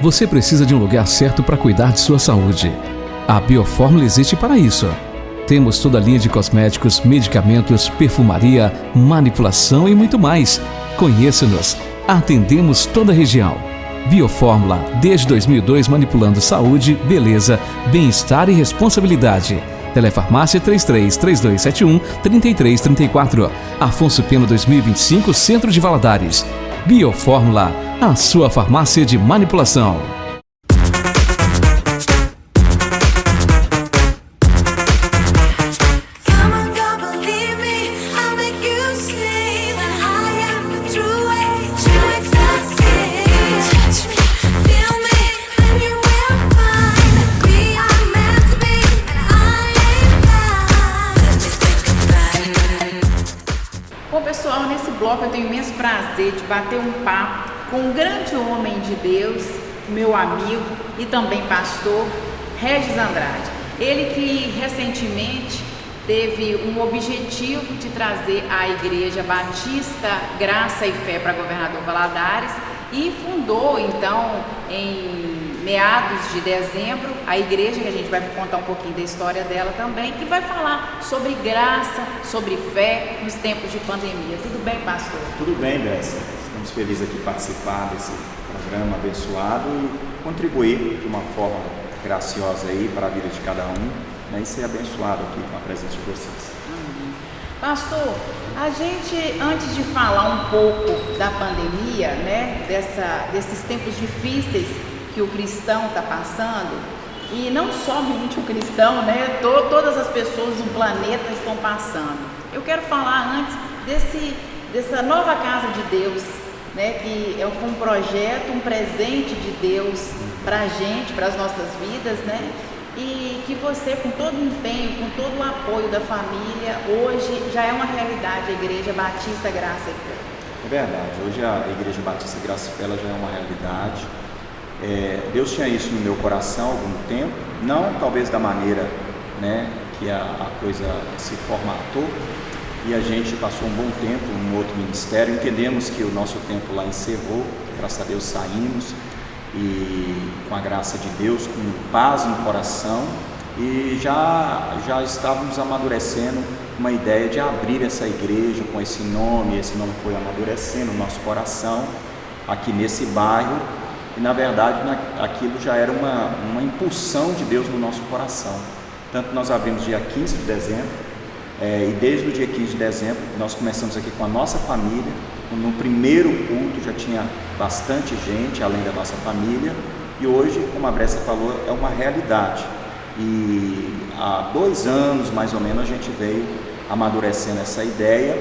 Você precisa de um lugar certo para cuidar de sua saúde. A Biofórmula existe para isso. Temos toda a linha de cosméticos, medicamentos, perfumaria, manipulação e muito mais. Conheça-nos. Atendemos toda a região. Biofórmula, desde 2002, manipulando saúde, beleza, bem-estar e responsabilidade. Telefarmácia 33-3271-3334. Afonso Pena 2025, Centro de Valadares. Biofórmula, a sua farmácia de manipulação. Bom, pessoal, nesse bloco eu tenho imenso prazer de bater um papo com um grande homem de Deus, meu amigo e também pastor, Regis Andrade. Ele que recentemente teve um objetivo de trazer a Igreja Batista Graça e Fé para Governador Valadares e fundou então em meados de dezembro a igreja, que a gente vai contar um pouquinho da história dela também, que vai falar sobre graça, sobre fé nos tempos de pandemia. Tudo bem, pastor? Tudo bem, Bessa. Estamos felizes aqui de participar desse programa abençoado e contribuir de uma forma graciosa aí para a vida de cada um, né, e ser abençoado aqui com a presença de vocês. Pastor, a gente, antes de falar um pouco da pandemia, né, desses tempos difíceis que o cristão está passando, e não somente o cristão, né, todas as pessoas do planeta estão passando. Eu quero falar antes dessa nova casa de Deus, né, que é um projeto, um presente de Deus para a gente, para as nossas vidas, né, e que você, com todo o empenho, com todo o apoio da família, hoje já é uma realidade a Igreja Batista Graça e Fé. É verdade, hoje a Igreja Batista Graça e Fé já é uma realidade. Deus tinha isso no meu coração há algum tempo, não talvez da maneira, né, que a coisa se formatou, e a gente passou um bom tempo em outro ministério, entendemos que o nosso tempo lá encerrou, graças a Deus saímos, e com a graça de Deus, com paz no coração, e já estávamos amadurecendo uma ideia de abrir essa igreja com esse nome foi amadurecendo o nosso coração aqui nesse bairro. E na verdade aquilo já era uma impulsão de Deus no nosso coração. Tanto nós abrimos dia 15 de dezembro, e desde o dia 15 de dezembro nós começamos aqui com a nossa família. No primeiro culto já tinha bastante gente, além da nossa família, e hoje, como a Bressa falou, é uma realidade. E há 2 anos mais ou menos a gente veio amadurecendo essa ideia,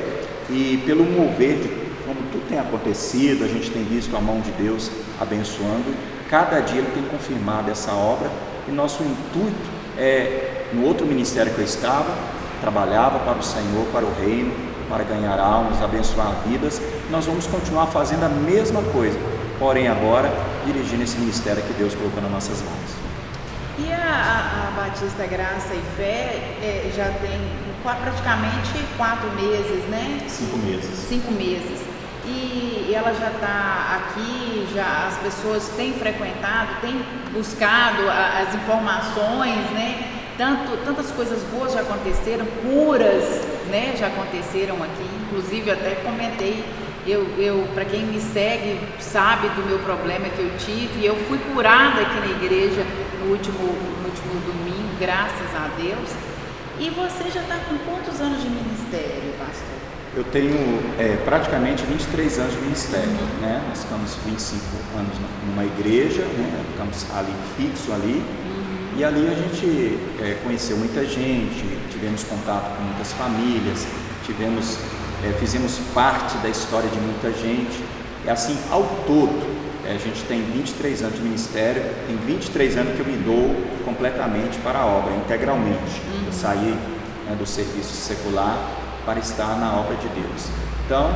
e pelo mover de como tudo tem acontecido, a gente tem visto a mão de Deus abençoando. Cada dia Ele tem confirmado essa obra, e nosso intuito é, no outro ministério que eu estava, trabalhava para o Senhor, para o reino, para ganhar almas, abençoar vidas. Nós vamos continuar fazendo a mesma coisa, porém agora dirigindo esse ministério que Deus colocou nas nossas mãos. E a Batista Graça e Fé já tem praticamente 4 meses, né? 5 meses. 5 meses. E ela já está aqui, já as pessoas têm frequentado, têm buscado as informações, né? Tantas coisas boas já aconteceram, curas, né, já aconteceram aqui. Inclusive até comentei, eu para quem me segue sabe do meu problema que eu tive, eu fui curada aqui na igreja no último domingo, graças a Deus. E você já está com quantos anos de ministério, pastor? Eu tenho praticamente 23 anos de ministério, né? Nós ficamos 25 anos numa igreja, né? Ficamos ali fixo ali. E ali a gente conheceu muita gente, tivemos contato com muitas famílias, fizemos parte da história de muita gente. E assim, ao todo, a gente tem 23 anos de ministério, tem 23 anos que eu me dou completamente para a obra, integralmente. Eu saí, né, do serviço secular para estar na obra de Deus. Então,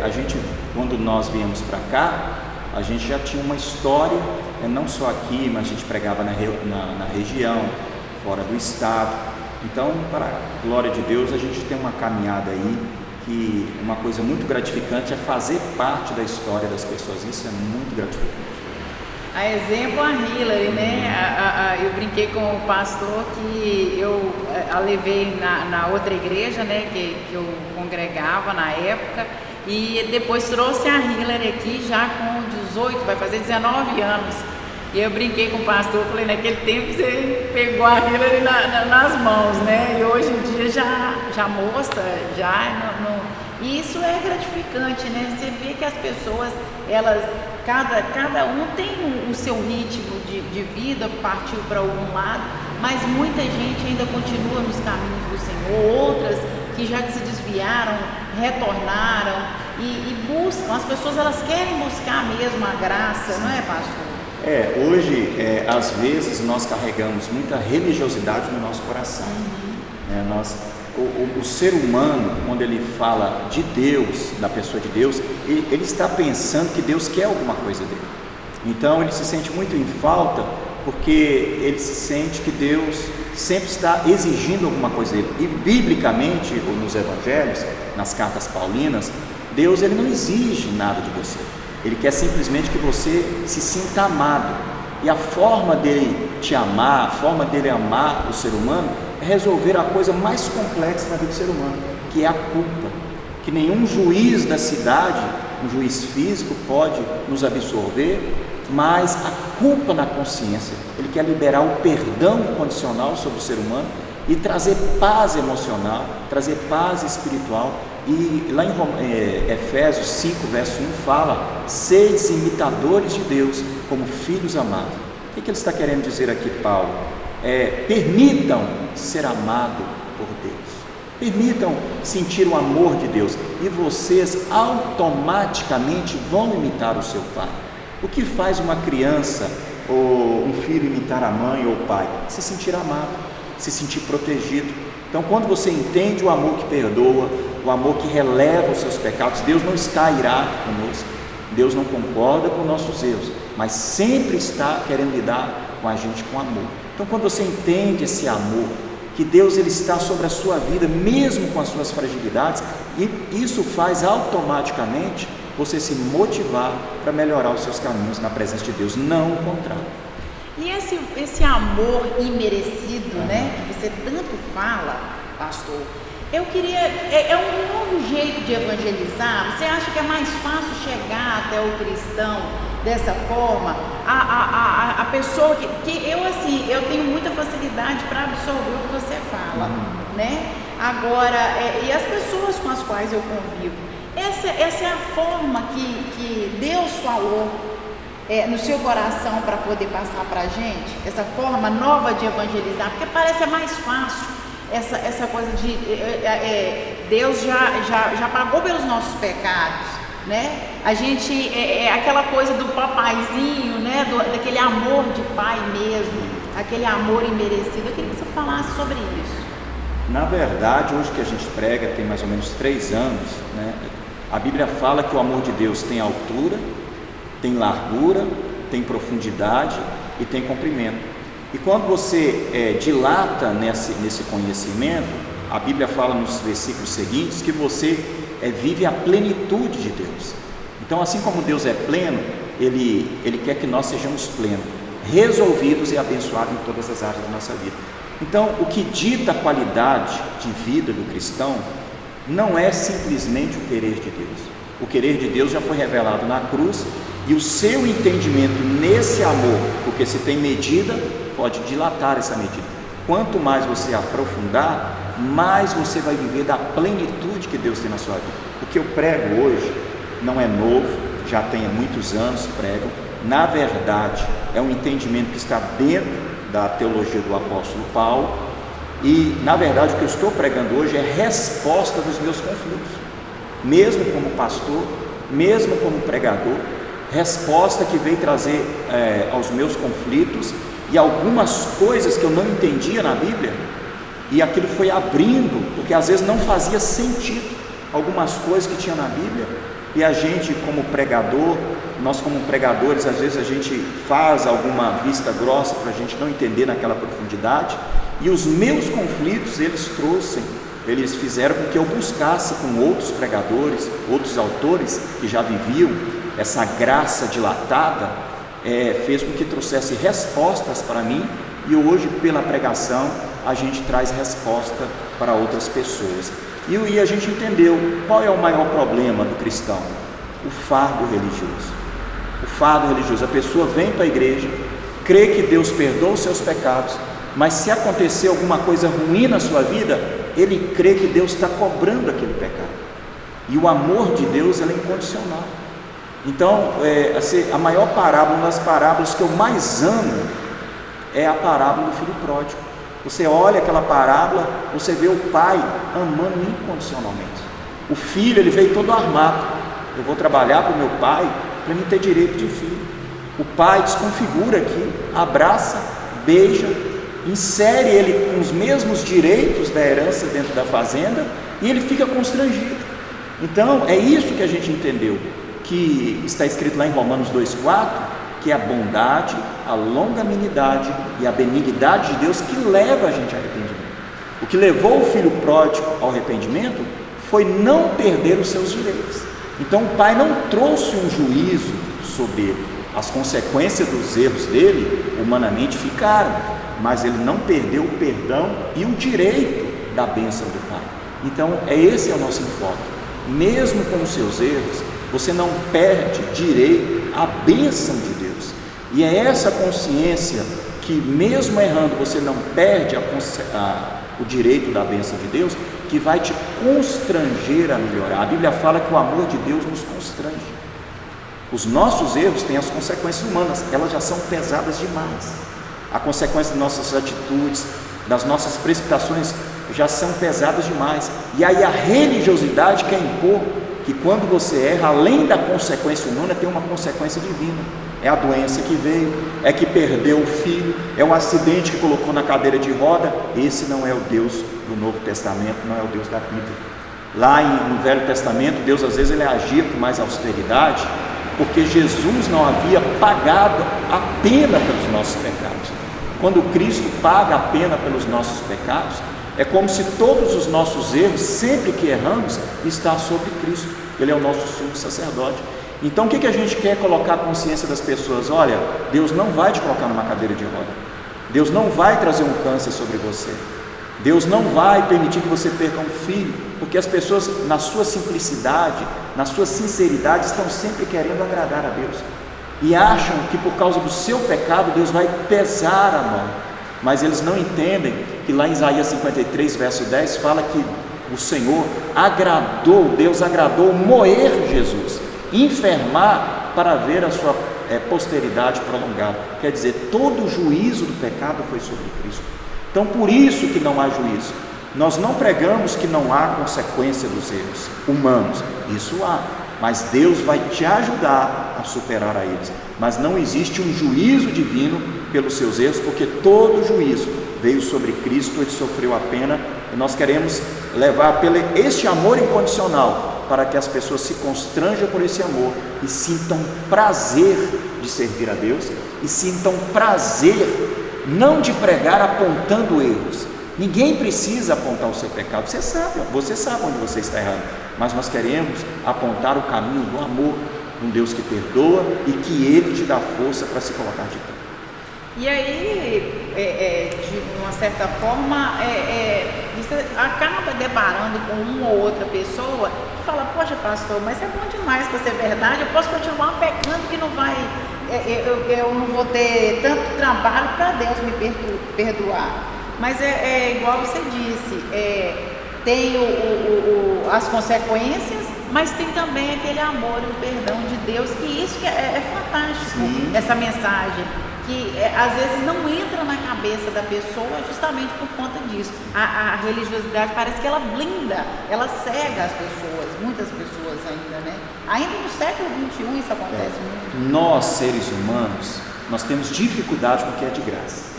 a gente, quando nós viemos para cá, a gente já tinha uma história, não só aqui, mas a gente pregava na região, fora do estado. Então, para a glória de Deus, a gente tem uma caminhada aí, que uma coisa muito gratificante é fazer parte da história das pessoas. Isso é muito gratificante. A exemplo a Hillary, né? Eu brinquei com o pastor que eu a levei na outra igreja, né? Que eu congregava na época, e depois trouxe a Hillary aqui já com 18, vai fazer 19 anos. E eu brinquei com o pastor, falei, naquele tempo você pegou a Hillary nas mãos, né? E hoje em dia já moça, e isso é gratificante, né? Você vê que as pessoas, cada um tem o seu ritmo de vida, partiu para algum lado, mas muita gente ainda continua nos caminhos do Senhor, outras que já se desviaram, retornaram e buscam. As pessoas, elas querem buscar mesmo a graça, não é, pastor? Hoje, às vezes, nós carregamos muita religiosidade no nosso coração. O ser humano, quando ele fala de Deus, da pessoa de Deus, ele está pensando que Deus quer alguma coisa dele. Então ele se sente muito em falta, porque ele se sente que Deus sempre está exigindo alguma coisa dele. E biblicamente, nos evangelhos, nas cartas paulinas, Deus ele não exige nada de você. Ele quer simplesmente que você se sinta amado. E a forma dele te amar, a forma dele amar o ser humano, é resolver a coisa mais complexa na vida do ser humano, que é a culpa, que nenhum juiz da cidade, um juiz físico, pode nos absorver, mas a culpa na consciência. Ele quer liberar o perdão incondicional sobre o ser humano e trazer paz emocional, trazer paz espiritual. E lá em Efésios 5, verso 1 fala: seis imitadores de Deus como filhos amados. O que ele está querendo dizer aqui, Paulo? Permitam ser amado por Deus, permitam sentir o amor de Deus, e vocês automaticamente vão imitar o seu pai. O que faz uma criança ou um filho imitar a mãe ou o pai? Se sentir amado, se sentir protegido. Então, quando você entende o amor que perdoa, o amor que releva os seus pecados, Deus não está irado conosco, Deus não concorda com nossos erros, mas sempre está querendo lidar com a gente com amor. Então, quando você entende esse amor, que Deus ele está sobre a sua vida, mesmo com as suas fragilidades, e isso faz automaticamente você se motivar para melhorar os seus caminhos na presença de Deus, não o contrário. E esse amor imerecido, né, que você tanto fala, pastor, eu queria, é um novo jeito de evangelizar. Você acha que é mais fácil chegar até o cristão dessa forma? A pessoa que eu tenho muita facilidade para absorver o que você fala, né? Agora, e as pessoas com as quais eu convivo, essa é a forma que Deus falou no seu coração para poder passar para a gente, essa forma nova de evangelizar, porque parece mais fácil essa coisa de Deus já pagou pelos nossos pecados, né? A gente aquela coisa do papaizinho, né? Daquele amor de pai mesmo, aquele amor imerecido. Eu queria que você falasse sobre isso. Na verdade, hoje que a gente prega tem mais ou menos 3 anos, né? A Bíblia fala que o amor de Deus tem altura, tem largura, tem profundidade e tem comprimento. E quando você dilata nesse conhecimento, a Bíblia fala nos versículos seguintes que você vive a plenitude de Deus. Então, assim como Deus é pleno, Ele quer que nós sejamos plenos, resolvidos e abençoados em todas as áreas da nossa vida. Então, o que dita a qualidade de vida do cristão não é simplesmente o querer de Deus. O querer de Deus já foi revelado na cruz, e o seu entendimento nesse amor, porque se tem medida, pode dilatar essa medida. Quanto mais você aprofundar, mais você vai viver da plenitude que Deus tem na sua vida. O que eu prego hoje não é novo, já tem há muitos anos prego. Na verdade, é um entendimento que está dentro da teologia do apóstolo Paulo, e na verdade o que eu estou pregando hoje é resposta dos meus conflitos, mesmo como pastor, mesmo como pregador, resposta que veio trazer aos meus conflitos e algumas coisas que eu não entendia na Bíblia, e aquilo foi abrindo, porque às vezes não fazia sentido algumas coisas que tinha na Bíblia, e a gente como pregador, nós como pregadores, às vezes a gente faz alguma vista grossa para a gente não entender naquela profundidade, e os meus conflitos eles fizeram com que eu buscasse com outros pregadores, outros autores que já viviam essa graça dilatada, fez com que trouxesse respostas para mim, e hoje, pela pregação, a gente traz resposta para outras pessoas. E a gente entendeu qual é o maior problema do cristão: o fardo religioso. O fardo religioso, a pessoa vem para a igreja, crê que Deus perdoa os seus pecados, mas se acontecer alguma coisa ruim na sua vida, ele crê que Deus está cobrando aquele pecado. E o amor de Deus, ele é incondicional. Então, a maior parábola, uma das parábolas que eu mais amo, é a parábola do filho pródigo. Você olha aquela parábola, você vê o pai amando incondicionalmente. O filho, ele veio todo armado: eu vou trabalhar para o meu pai, para me ter direito de filho. O pai desconfigura aqui, abraça, beija, insere ele com os mesmos direitos da herança dentro da fazenda, e ele fica constrangido. Então, é isso que a gente entendeu, que está escrito lá em Romanos 2,4, que é a bondade, a longanimidade e a benignidade de Deus que leva a gente ao arrependimento. O que levou o filho pródigo ao arrependimento foi não perder os seus direitos. Então o pai não trouxe um juízo sobre ele. As consequências dos erros dele humanamente ficaram, mas ele não perdeu o perdão e o direito da bênção do pai. Então esse é o nosso enfoque. Mesmo com os seus erros, você não perde direito à bênção de Deus. E é essa consciência que, mesmo errando, você não perde o direito da bênção de Deus, que vai te constranger a melhorar. A Bíblia fala que o amor de Deus nos constrange. Os nossos erros têm as consequências humanas, elas já são pesadas demais. A consequência das nossas atitudes, das nossas precipitações, já são pesadas demais. E aí a religiosidade quer impor que quando você erra, além da consequência humana, tem uma consequência divina. É a doença que veio, é que perdeu o filho, é o acidente que colocou na cadeira de roda. Esse não é o Deus do Novo Testamento, não é o Deus da Bíblia. Lá no Velho Testamento, Deus às vezes ele agia com mais austeridade, porque Jesus não havia pagado a pena pelos nossos pecados. Quando Cristo paga a pena pelos nossos pecados, é como se todos os nossos erros, sempre que erramos, está sobre Cristo. Ele é o nosso sumo sacerdote. Então o que a gente quer colocar a consciência das pessoas? Olha, Deus não vai te colocar numa cadeira de roda. Deus não vai trazer um câncer sobre você. Deus não vai permitir que você perca um filho, porque as pessoas, na sua simplicidade, na sua sinceridade, estão sempre querendo agradar a Deus e acham que por causa do seu pecado Deus vai pesar a mão, mas eles não entendem que lá em Isaías 53, verso 10, fala que o Senhor Deus agradou moer Jesus, enfermar para ver a sua posteridade prolongada. Quer dizer, todo o juízo do pecado foi sobre Cristo. Então por isso que não há juízo. Nós não pregamos que não há consequência dos erros humanos, isso há, mas Deus vai te ajudar a superar a eles. Mas não existe um juízo divino pelos seus erros, porque todo juízo veio sobre Cristo, ele sofreu a pena, e nós queremos levar este amor incondicional para que as pessoas se constranjam por esse amor e sintam prazer de servir a Deus, e sintam prazer não de pregar apontando erros. Ninguém precisa apontar o seu pecado, você sabe onde você está errando, mas nós queremos apontar o caminho do amor, um Deus que perdoa e que Ele te dá força para se colocar de pé. E aí, de uma certa forma, você acaba deparando com uma ou outra pessoa que fala: poxa, pastor, mas é bom demais para ser verdade, eu posso continuar pecando que não vai, eu não vou ter tanto trabalho para Deus me perdoar. Mas é igual você disse, tem as consequências, mas tem também aquele amor e o perdão de Deus, que isso que é fantástico. Sim. Essa mensagem, que às vezes não entra na cabeça da pessoa justamente por conta disso. A religiosidade parece que ela blinda, ela cega as pessoas, muitas pessoas ainda, né? Ainda no século XXI isso acontece muito. Nós, seres humanos, nós temos dificuldade com o que é de graça.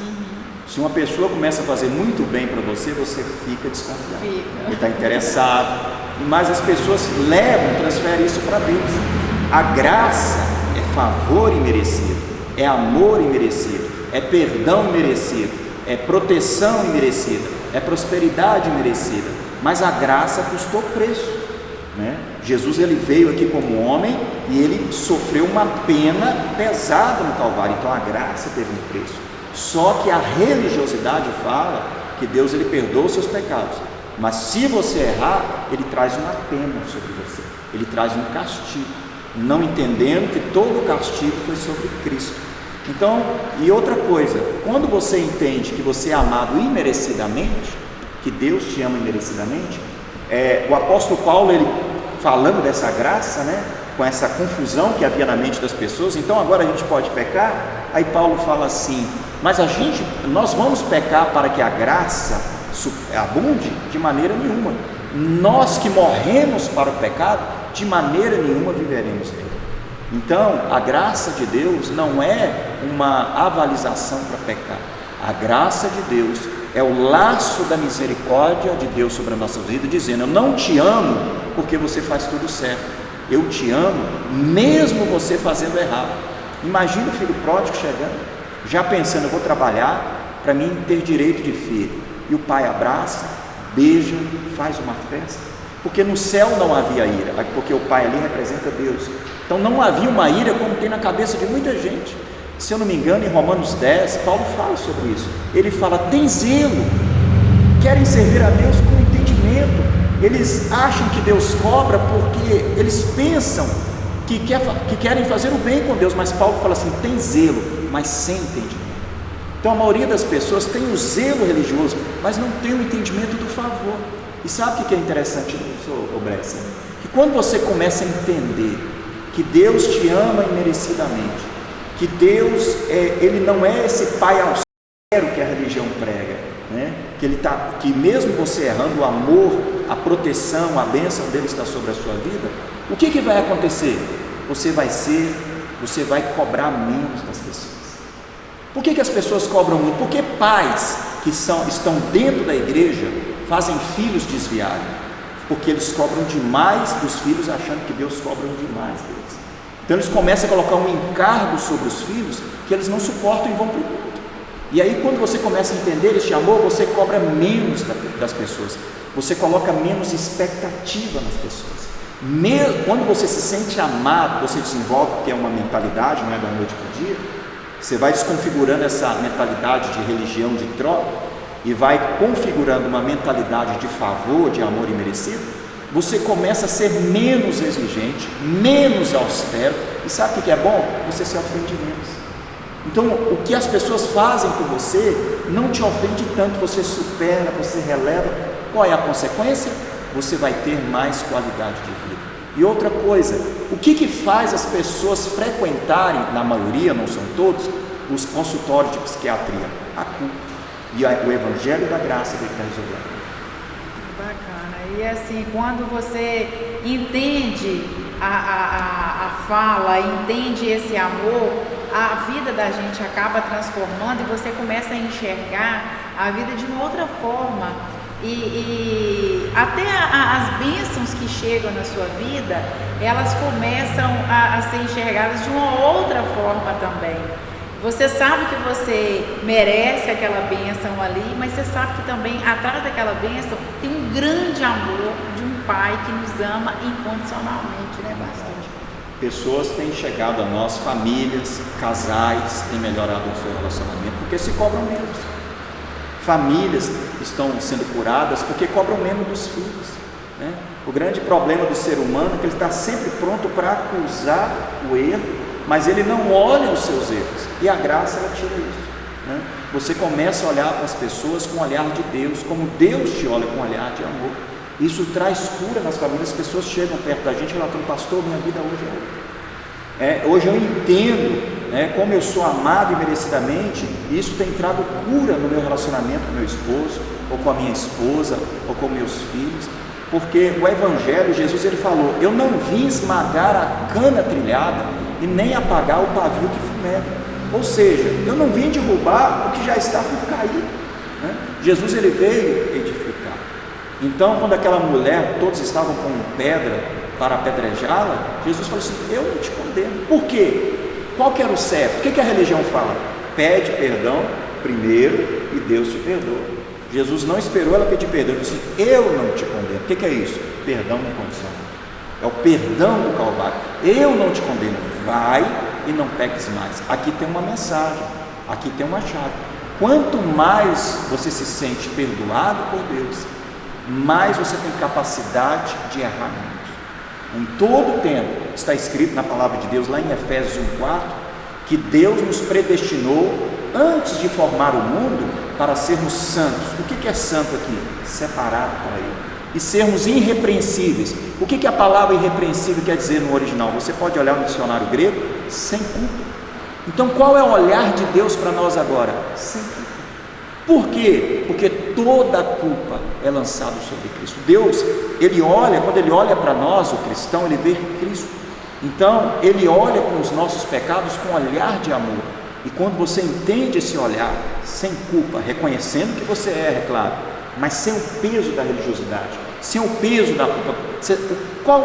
Se uma pessoa começa a fazer muito bem para você, você fica desconfiado. Ele está interessado, mas as pessoas transferem isso para Deus. A graça é favor imerecido, é amor imerecido, é perdão imerecido, é proteção imerecida, é prosperidade imerecida. Mas a graça custou preço. né? Jesus ele veio aqui como homem e ele sofreu uma pena pesada no Calvário, então a graça teve um preço. Só que a religiosidade fala que Deus ele perdoa os seus pecados, mas se você errar, ele traz uma pena sobre você, ele traz um castigo, não entendendo que todo o castigo foi sobre Cristo. Então, e outra coisa, quando você entende que você é amado imerecidamente, que Deus te ama imerecidamente, o apóstolo Paulo, ele falando dessa graça, né, com essa confusão que havia na mente das pessoas, então agora a gente pode pecar, aí Paulo fala assim, mas nós vamos pecar para que a graça abunde? De maneira nenhuma. Nós que morremos para o pecado, de maneira nenhuma viveremos nele. Então, a graça de Deus não é uma avalização para pecar. A graça de Deus é o laço da misericórdia de Deus sobre a nossa vida, dizendo, eu não te amo porque você faz tudo certo, eu te amo mesmo você fazendo errado. Imagina o filho pródigo chegando, já pensando, eu vou trabalhar para mim ter direito de filho, e o pai abraça, beija, faz uma festa, porque no céu não havia ira, porque o pai ali representa Deus. Então não havia uma ira como tem na cabeça de muita gente. Se eu não me engano, em Romanos 10, Paulo fala sobre isso. Ele fala, tem zelo, querem servir a Deus com entendimento. Eles acham que Deus cobra porque eles pensam que querem fazer o bem com Deus, mas Paulo fala assim, tem zelo, mas sem entendimento. Então a maioria das pessoas tem o zelo religioso, mas não tem o entendimento do favor. E sabe o que é interessante nisso, Bresser? Que quando você começa a entender que Deus te ama imerecidamente, que Deus, ele não é esse pai austero que a religião prega, né? Que mesmo você errando, o amor, a proteção, a bênção dele está sobre a sua vida, o que vai acontecer? Você vai cobrar menos das pessoas. Por que as pessoas cobram muito? Porque pais que estão dentro da igreja fazem filhos desviarem, porque eles cobram demais dos filhos, achando que Deus cobra demais deles. Então eles começam a colocar um encargo sobre os filhos que eles não suportam e vão para o mundo. E aí quando você começa a entender este amor, você cobra menos das pessoas, você coloca menos expectativa nas pessoas. Quando você se sente amado, você desenvolve, que é uma mentalidade, não é da noite para o dia, você vai desconfigurando essa mentalidade de religião de troca e vai configurando uma mentalidade de favor, de amor imerecido. Você começa a ser menos exigente, menos austero, e sabe o que é bom? Você se ofende menos. Então, o que as pessoas fazem por você não te ofende tanto, você supera, você releva. Qual é a consequência? Você vai ter mais qualidade de vida. E outra coisa, o que faz as pessoas frequentarem, na maioria, não são todos, os consultórios de psiquiatria? A culpa. E o evangelho da graça que está resolvendo. Bacana. E assim, quando você entende a fala, entende esse amor, a vida da gente acaba transformando e você começa a enxergar a vida de uma outra forma. E até as bênçãos que chegam na sua vida, elas começam a ser enxergadas de uma outra forma também. Você sabe que você merece aquela bênção ali, mas você sabe que também atrás daquela bênção tem um grande amor de um pai que nos ama incondicionalmente, né, bastante. Pessoas têm chegado a nós, famílias, casais têm melhorado o seu relacionamento porque se cobram menos. Famílias estão sendo curadas porque cobram menos dos filhos, né? O grande problema do ser humano é que ele está sempre pronto para acusar o erro, mas ele não olha os seus erros, e a graça ela tira isso, né? Você começa a olhar para as pessoas com o olhar de Deus, como Deus te olha com o olhar de amor. Isso traz cura nas famílias. As pessoas chegam perto da gente e falam, pastor, minha vida hoje é outra. Hoje eu entendo, né, como eu sou amado imerecidamente, e isso tem trago cura no meu relacionamento com meu esposo, ou com a minha esposa, ou com meus filhos, porque o Evangelho, Jesus ele falou, eu não vim esmagar a cana trilhada e nem apagar o pavio que fumega. Ou seja, eu não vim derrubar o que já está por cair, né? Jesus ele veio edificar. Então quando aquela mulher, todos estavam com pedra para apedrejá-la, Jesus falou assim, eu não te condeno. Por quê? Qual que era o certo? O que a religião fala? Pede perdão primeiro e Deus te perdoa. Jesus não esperou ela pedir perdão, ele disse, eu não te condeno. O que é isso? Perdão incondicional. é o perdão do Calvário. Eu não te condeno, vai e não peques mais. Aqui tem uma mensagem, aqui tem uma chave. Quanto mais você se sente perdoado por Deus, mais você tem capacidade de errar menos. Em todo o tempo, está escrito na palavra de Deus, lá em Efésios 1,4, que Deus nos predestinou antes de formar o mundo para sermos santos. O que é santo aqui? Separado para Ele. E sermos irrepreensíveis. O que a palavra irrepreensível quer dizer no original? Você pode olhar no dicionário grego, sem culpa. Então qual é o olhar de Deus para nós agora? Sem culpa. Por quê? Porque toda a culpa é lançada sobre Cristo. Deus, Ele olha, quando Ele olha para nós, o cristão, Ele vê Cristo. Então, Ele olha para os nossos pecados com um olhar de amor. E quando você entende esse olhar, sem culpa, reconhecendo que você erra, é claro, mas sem o peso da religiosidade, sem o peso da culpa,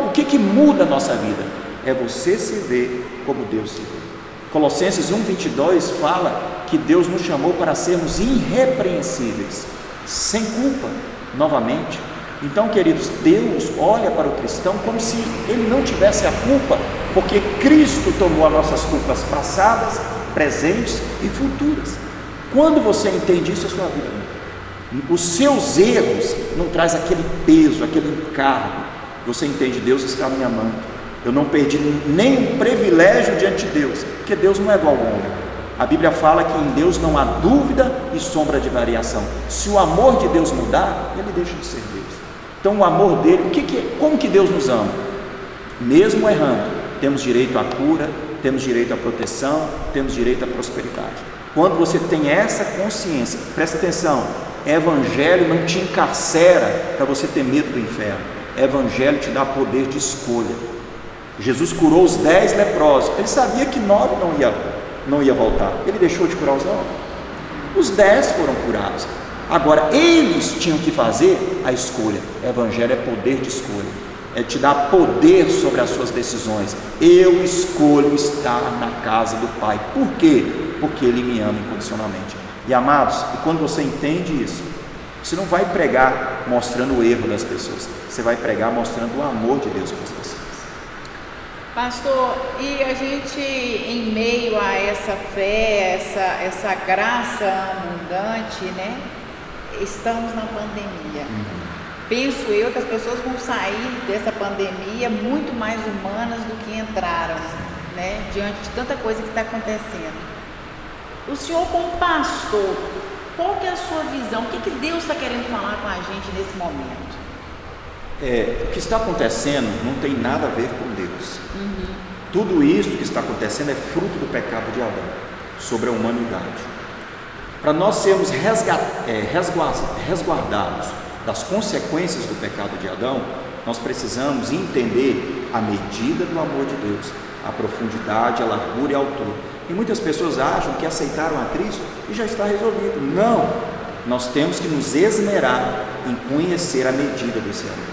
o que muda a nossa vida? É você se ver como Deus se vê. Colossenses 1,22 fala que Deus nos chamou para sermos irrepreensíveis, sem culpa, novamente. Então, queridos, Deus olha para o cristão como se ele não tivesse a culpa, porque Cristo tomou as nossas culpas passadas, presentes e futuras. Quando você entende isso, a sua vida muda. Os seus erros não traz aquele peso, aquele encargo. Você entende, Deus está me amando. Eu não perdi nenhum privilégio diante de Deus, porque Deus não é igual ao homem. A Bíblia fala que em Deus não há dúvida e sombra de variação. Se o amor de Deus mudar, ele deixa de ser Deus. Então o amor dele, como que Deus nos ama? Mesmo errando, temos direito à cura, temos direito à proteção, temos direito à prosperidade. Quando você tem essa consciência, presta atenção, Evangelho não te encarcera para você ter medo do inferno. Evangelho te dá poder de escolha. Jesus curou os 10 leprosos, ele sabia que 9 não ia voltar, ele deixou de curar os 9, os 10 foram curados. Agora eles tinham que fazer a escolha. Evangelho é poder de escolha, é te dar poder sobre as suas decisões. Eu escolho estar na casa do Pai. Por quê? Porque Ele me ama incondicionalmente. E amados, e quando você entende isso, você não vai pregar mostrando o erro das pessoas, você vai pregar mostrando o amor de Deus para as pessoas. Pastor, e a gente, em meio a essa fé, essa graça abundante, né? Estamos na pandemia. Penso eu que as pessoas vão sair dessa pandemia muito mais humanas do que entraram, né? Diante de tanta coisa que está acontecendo. O senhor, como pastor, qual que é a sua visão? O que Deus está querendo falar com a gente nesse momento? O que está acontecendo não tem nada a ver com Deus. Tudo isso que está acontecendo é fruto do pecado de Adão sobre a humanidade. Para nós sermos resguardados das consequências do pecado de Adão, nós precisamos entender a medida do amor de Deus, a profundidade, a largura e a altura. E muitas pessoas acham que aceitaram a Cristo e já está resolvido. Não! Nós temos que nos esmerar em conhecer a medida desse amor.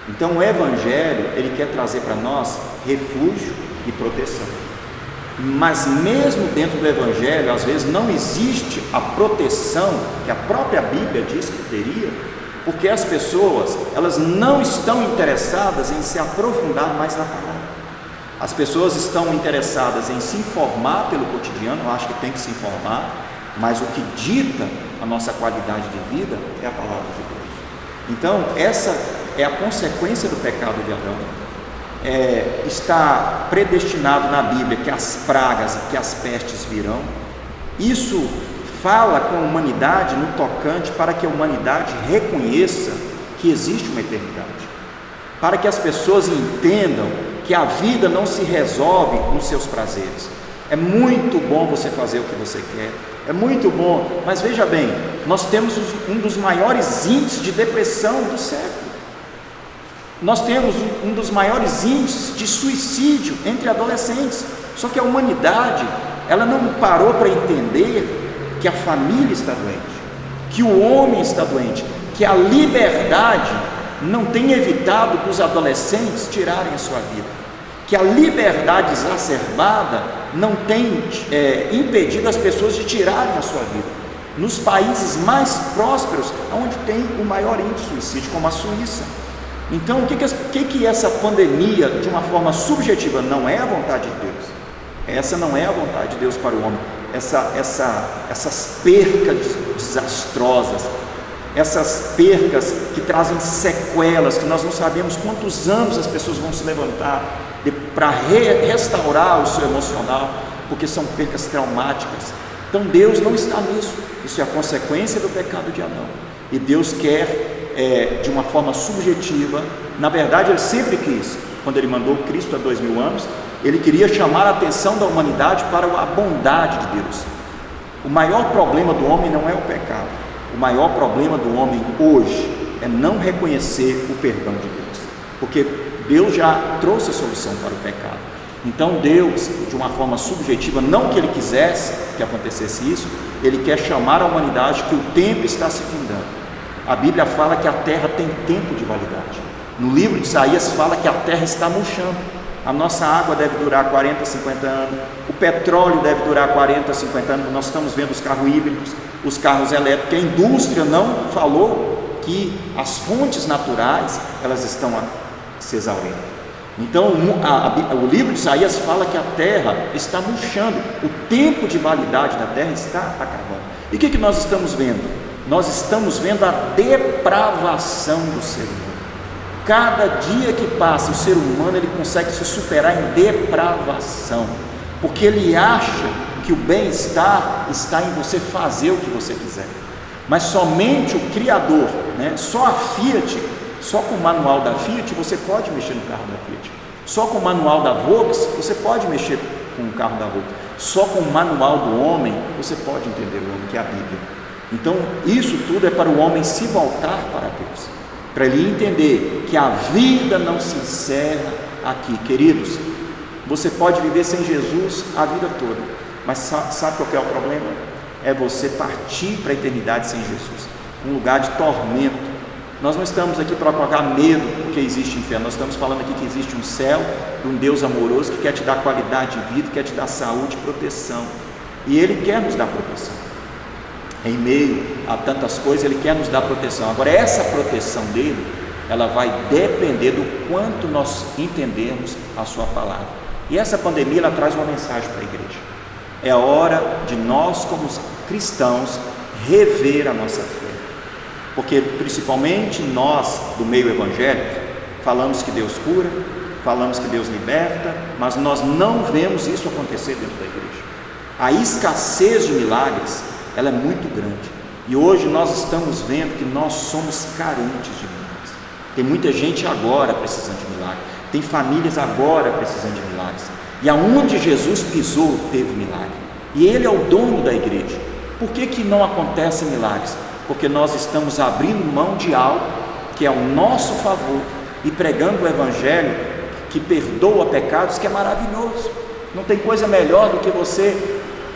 Então o Evangelho, ele quer trazer para nós refúgio e proteção. Mas mesmo dentro do Evangelho, às vezes não existe a proteção que a própria Bíblia diz que teria, porque as pessoas, elas não estão interessadas em se aprofundar mais na palavra. As pessoas estão interessadas em se informar pelo cotidiano, eu acho que tem que se informar, mas o que dita a nossa qualidade de vida é a palavra de Deus. Então, essa é a consequência do pecado de Adão. Está predestinado na Bíblia que as pragas, que as pestes virão. Isso fala com a humanidade no tocante para que a humanidade reconheça que existe uma eternidade, para que as pessoas entendam que a vida não se resolve nos seus prazeres. É muito bom você fazer o que você quer, é muito bom, mas veja bem, nós temos um dos maiores índices de depressão do século. Nós temos um dos maiores índices de suicídio entre adolescentes. Só que a humanidade, ela não parou para entender que a família está doente, que o homem está doente, que a liberdade não tem evitado que os adolescentes tirarem a sua vida, que a liberdade exacerbada não tem impedido as pessoas de tirarem a sua vida. Nos países mais prósperos, onde tem o maior índice de suicídio, como a Suíça, Então, o que essa pandemia, de uma forma subjetiva, não é a vontade de Deus? Essa não é a vontade de Deus para o homem. Essas percas desastrosas, essas percas que trazem sequelas, que nós não sabemos quantos anos as pessoas vão se levantar para restaurar o seu emocional, porque são percas traumáticas. Então Deus não está nisso. Isso é a consequência do pecado de Adão. E Deus quer, de uma forma subjetiva, na verdade Ele sempre quis, quando Ele mandou Cristo há 2000 anos, Ele queria chamar a atenção da humanidade para a bondade de Deus. O maior problema do homem não é o pecado. O maior problema do homem hoje é não reconhecer o perdão de Deus, porque Deus já trouxe a solução para o pecado. Então Deus, de uma forma subjetiva, não que Ele quisesse que acontecesse isso, Ele quer chamar a humanidade que o tempo está se findando. A Bíblia fala que a terra tem tempo de validade. No livro de Isaías fala que a terra está murchando. A nossa água deve durar 40, 50 anos, o petróleo deve durar 40, 50 anos. Nós estamos vendo os carros híbridos, os carros elétricos. A indústria não falou que as fontes naturais elas estão se exaurindo. Então o livro de Isaías fala que a terra está murchando, o tempo de validade da terra está acabando. E o que nós estamos vendo? Nós estamos vendo a depravação do ser humano. Cada dia que passa, o ser humano ele consegue se superar em depravação, porque ele acha que o bem-estar está em você fazer o que você quiser. Mas somente o Criador, só a Fiat, só com o manual da Fiat você pode mexer no carro da Fiat. Só com o manual da Volks você pode mexer com o carro da Volks. Só com o manual do homem você pode entender o homem, que é a Bíblia. Então isso tudo é para o homem se voltar para Deus, para ele entender que a vida não se encerra aqui. Queridos, você pode viver sem Jesus a vida toda, mas sabe qual que é o problema? É você partir para a eternidade sem Jesus, um lugar de tormento. Nós não estamos aqui para colocar medo porque existe inferno, nós estamos falando aqui que existe um céu, de um Deus amoroso que quer te dar qualidade de vida, quer te dar saúde e proteção, e Ele quer nos dar proteção. Em meio a tantas coisas, Ele quer nos dar proteção. Agora, essa proteção dele, ela vai depender do quanto nós entendermos a sua palavra. E essa pandemia, ela traz uma mensagem para a igreja. É a hora de nós, como cristãos, rever a nossa fé. Porque, principalmente nós, do meio evangélico, falamos que Deus cura, falamos que Deus liberta, mas nós não vemos isso acontecer dentro da igreja. A escassez de milagres, ela é muito grande, e hoje nós estamos vendo que nós somos carentes de milagres. Tem muita gente agora precisando de milagres, tem famílias agora precisando de milagres, e aonde Jesus pisou teve milagre, e Ele é o dono da igreja. Por que não acontecem milagres? Porque nós estamos abrindo mão de algo que é ao nosso favor e pregando o evangelho que perdoa pecados, que é maravilhoso. Não tem coisa melhor do que você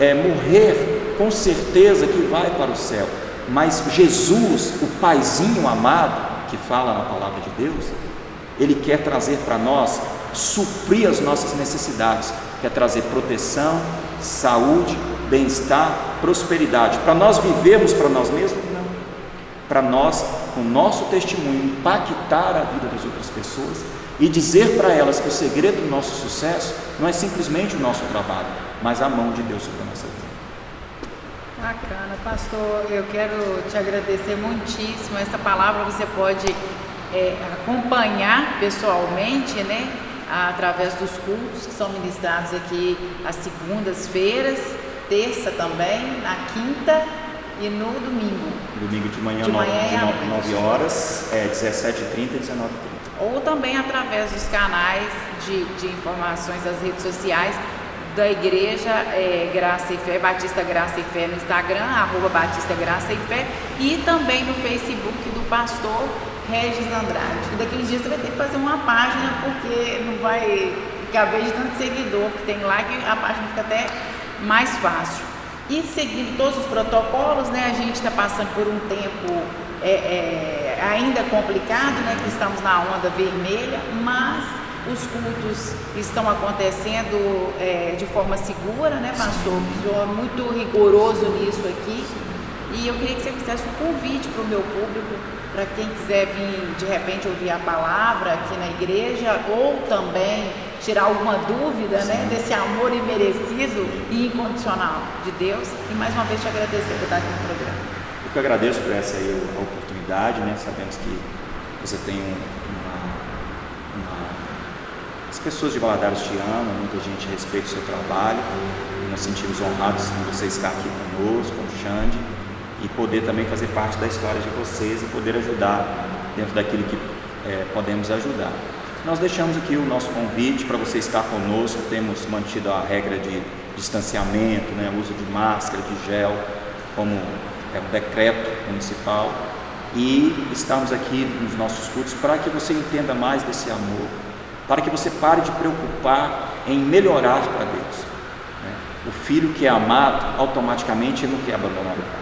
morrer com certeza que vai para o céu, mas Jesus, o Paizinho amado, que fala na palavra de Deus, Ele quer trazer para nós, suprir as nossas necessidades, quer trazer proteção, saúde, bem-estar, prosperidade, para nós vivermos para nós mesmos? Não, para nós, com o nosso testemunho, impactar a vida das outras pessoas e dizer para elas que o segredo do nosso sucesso não é simplesmente o nosso trabalho, mas a mão de Deus sobre a nossa vida. Bacana, pastor, eu quero te agradecer muitíssimo. Essa palavra você pode acompanhar pessoalmente, através dos cultos que são ministrados aqui às segundas-feiras, terça também, na quinta e no domingo. Domingo de manhã 9 horas, 17h30 e 19h30. Ou também através dos canais de informações das redes sociais da Igreja Graça e Fé, Batista Graça e Fé no Instagram, @Batista Graça e Fé, e também no Facebook do pastor Regis Andrade. Daqui uns dias você vai ter que fazer uma página, porque não vai caber de tanto seguidor que tem lá, que a página fica até mais fácil. E seguindo todos os protocolos, a gente está passando por um tempo ainda complicado, que estamos na onda vermelha, mas os cultos estão acontecendo de forma segura, pastor? O senhor é muito rigoroso nisso aqui. E eu queria que você fizesse um convite para o meu público, para quem quiser vir de repente ouvir a palavra aqui na igreja, ou também tirar alguma dúvida, né, desse amor imerecido e incondicional de Deus. E mais uma vez te agradecer por estar aqui no programa. Eu que agradeço por essa aí, a oportunidade, né? Sabemos que você tem as pessoas de Valadares te amam, muita gente respeita o seu trabalho. Nós sentimos honrados de você estar aqui conosco, com o Xande, e poder também fazer parte da história de vocês e poder ajudar dentro daquilo que podemos ajudar. Nós deixamos aqui o nosso convite para você estar conosco. Temos mantido a regra de distanciamento, né, uso de máscara, de gel, como é um decreto municipal, e estamos aqui nos nossos cultos para que você entenda mais desse amor, para que você pare de preocupar em melhorar para Deus, né? O filho que é amado, automaticamente ele não quer abandonar o pai,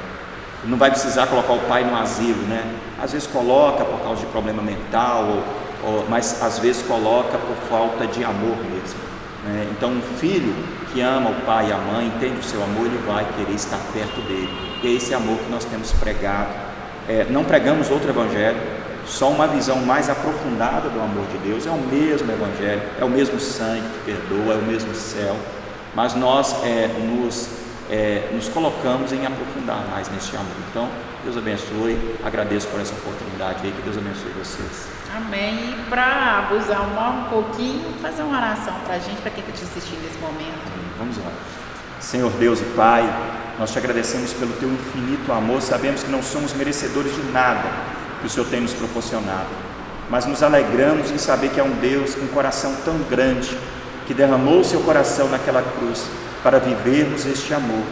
ele não vai precisar colocar o pai no asilo, né? Às vezes coloca por causa de problema mental, mas às vezes coloca por falta de amor mesmo, né? Então um filho que ama o pai e a mãe, entende o seu amor, ele vai querer estar perto dele, e é esse amor que nós temos pregado. Não pregamos outro evangelho, só uma visão mais aprofundada do amor de Deus. É o mesmo evangelho, é o mesmo sangue que perdoa, é o mesmo céu, mas nós nos colocamos em aprofundar mais nesse amor. Então, Deus abençoe, agradeço por essa oportunidade aí, que Deus abençoe vocês. Amém. E para abusar um pouquinho, fazer uma oração para a gente, para quem está te assistindo nesse momento. Vamos lá. Senhor Deus e Pai, nós te agradecemos pelo teu infinito amor. Sabemos que não somos merecedores de nada que o Senhor tem nos proporcionado, mas nos alegramos em saber que é um Deus com um coração tão grande, que derramou o seu coração naquela cruz para vivermos este amor.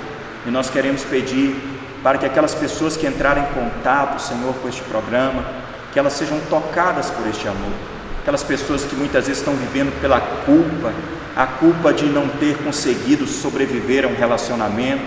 E nós queremos pedir para que aquelas pessoas que entrarem em contato, Senhor, com este programa, que elas sejam tocadas por este amor. Aquelas pessoas que muitas vezes estão vivendo pela culpa, a culpa de não ter conseguido sobreviver a um relacionamento,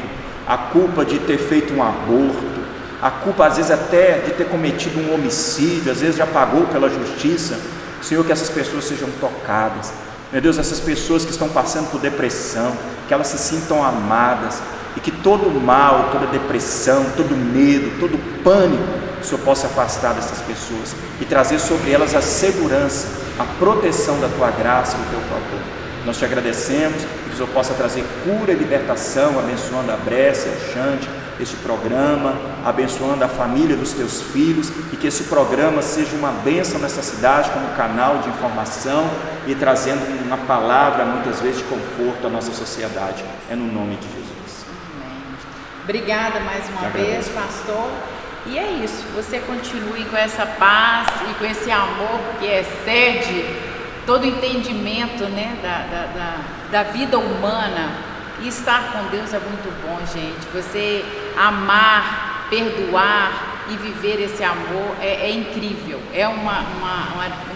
a culpa de ter feito um aborto, a culpa às vezes até de ter cometido um homicídio, às vezes já pagou pela justiça. Senhor, que essas pessoas sejam tocadas. Meu Deus, essas pessoas que estão passando por depressão, que elas se sintam amadas, e que todo mal, toda depressão, todo medo, todo pânico, o Senhor possa afastar dessas pessoas e trazer sobre elas a segurança, a proteção da Tua graça e do Teu favor. Nós te agradecemos, que o Senhor possa trazer cura e libertação, abençoando a Brécia, o Xande, este programa, abençoando a família dos Teus filhos, e que esse programa seja uma bênção nessa cidade, como canal de informação e trazendo uma palavra, muitas vezes, de conforto à nossa sociedade. É no nome de Jesus. Obrigada mais uma vez, pastor. E é isso, você continue com essa paz e com esse amor que excede todo o entendimento, né, da vida humana. E estar com Deus é muito bom, gente. Você amar, perdoar e viver esse amor é incrível. É uma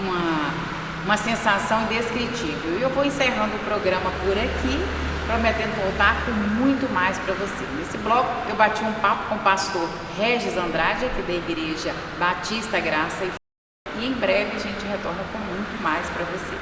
sensação indescritível. E eu vou encerrando o programa por aqui, prometendo voltar com muito mais para você. Nesse bloco eu bati um papo com o pastor Regis Andrade, aqui da Igreja Batista Graça, e em breve a gente retorna com muito mais para você.